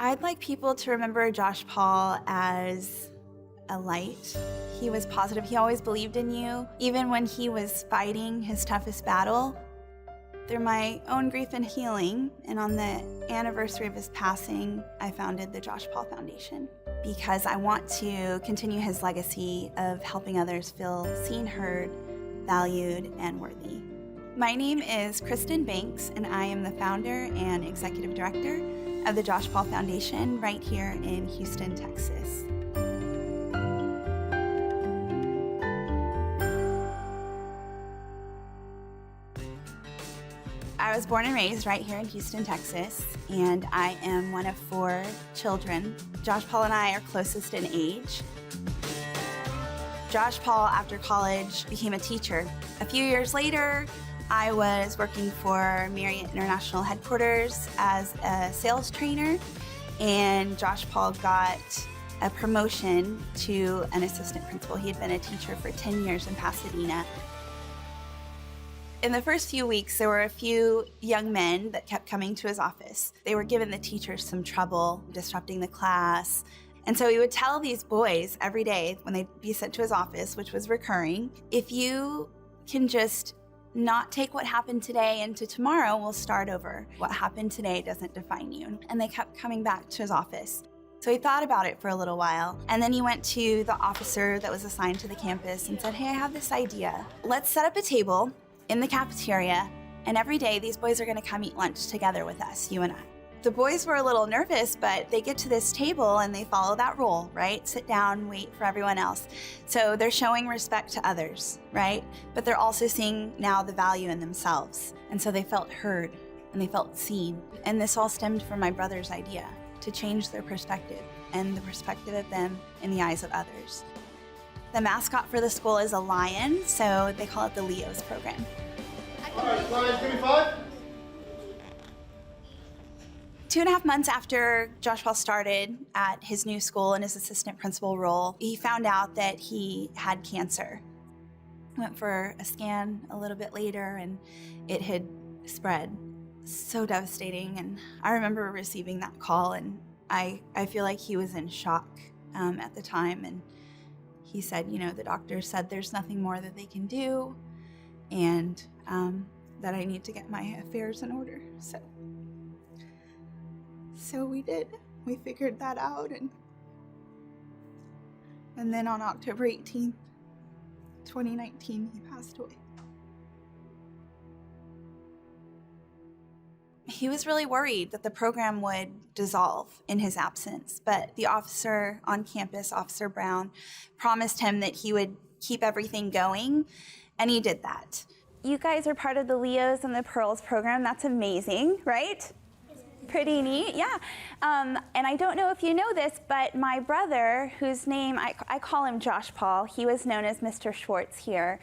I'd like people to remember Josh Paul as a light. He was positive. He always believed in you, even when he was fighting his toughest battle. Through my own grief and healing, and on the anniversary of his passing, I founded the Josh Paul Foundation because I want to continue his legacy of helping others feel seen, heard, valued, and worthy. My name is Kristin Banks, and I am the founder and executive director of the Josh Paul Foundation right here in Houston, Texas. I was born and raised right here in Houston, Texas, and I am one of 4 children. Josh Paul and I are closest in age. Josh Paul, after college, became a teacher. A few years later, I was working for Marriott International Headquarters as a sales trainer, and Josh Paul got a promotion to an assistant principal. He had been a teacher for 10 years in Pasadena. In the first few weeks, there were a few young men that kept coming to his office. They were giving the teachers some trouble, disrupting the class. And so he would tell these boys every day when they'd be sent to his office, which was recurring, if you can just not take what happened today into tomorrow, we'll start over. What happened today doesn't define you. And they kept coming back to his office. So he thought about it for a little while, and then he went to the officer that was assigned to the campus and said, hey, I have this idea. Let's set up a table in the cafeteria, and every day these boys are gonna come eat lunch together with us, you and I. The boys were a little nervous, but they get to this table and they follow that rule, right? Sit down, wait for everyone else. So they're showing respect to others, right? But they're also seeing now the value in themselves. And so they felt heard and they felt seen. And this all stemmed from my brother's idea to change their perspective and the perspective of them in the eyes of others. The mascot for the school is a lion, so they call it the Leos program. All right, Lions, give me 5. 2.5 months after Josh Paul started at his new school in his assistant principal role, he found out that he had cancer. Went for a scan a little bit later, and it had spread. So devastating, and I remember receiving that call, and I feel like he was in shock at the time, and he said, you know, the doctor said there's nothing more that they can do, and that I need to get my affairs in order. So we did. We figured that out, and then on October 18th, 2019, he passed away. He was really worried that the program would dissolve in his absence, but the officer on campus, Officer Brown, promised him that he would keep everything going, and he did that. You guys are part of the Leos and the Pearls program. That's amazing, right? Pretty neat, yeah. And I don't know if you know this, but my brother, whose name, I call him Josh Paul, he was known as Mr. Schwartz here,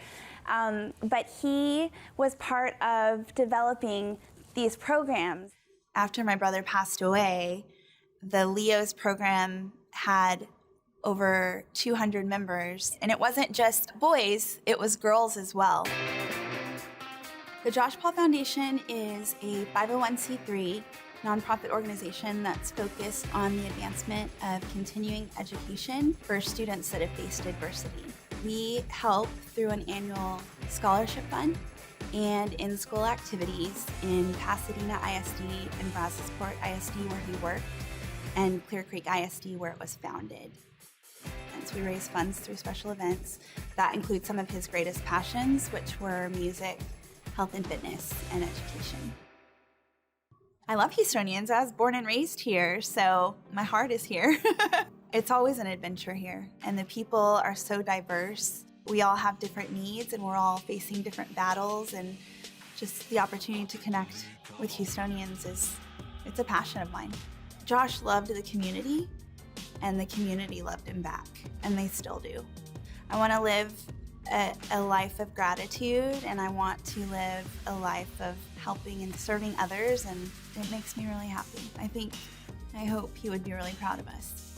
but he was part of developing these programs. After my brother passed away, the Leos program had over 200 members, and it wasn't just boys, it was girls as well. The Josh Paul Foundation is a 501c3 nonprofit organization that's focused on the advancement of continuing education for students that have faced adversity. We help through an annual scholarship fund and in-school activities in Pasadena ISD and Brazosport ISD where he worked, and Clear Creek ISD where it was founded. And so we raise funds through special events that include some of his greatest passions, which were music, health and fitness, and education. I love Houstonians. I was born and raised here, so my heart is here. It's always an adventure here, and the people are so diverse. We all have different needs, and we're all facing different battles, and just the opportunity to connect with Houstonians it's a passion of mine. Josh loved the community, and the community loved him back, and they still do. I want to live a life of gratitude, and I want to live a life of helping and serving others, and it makes me really happy. I hope he would be really proud of us.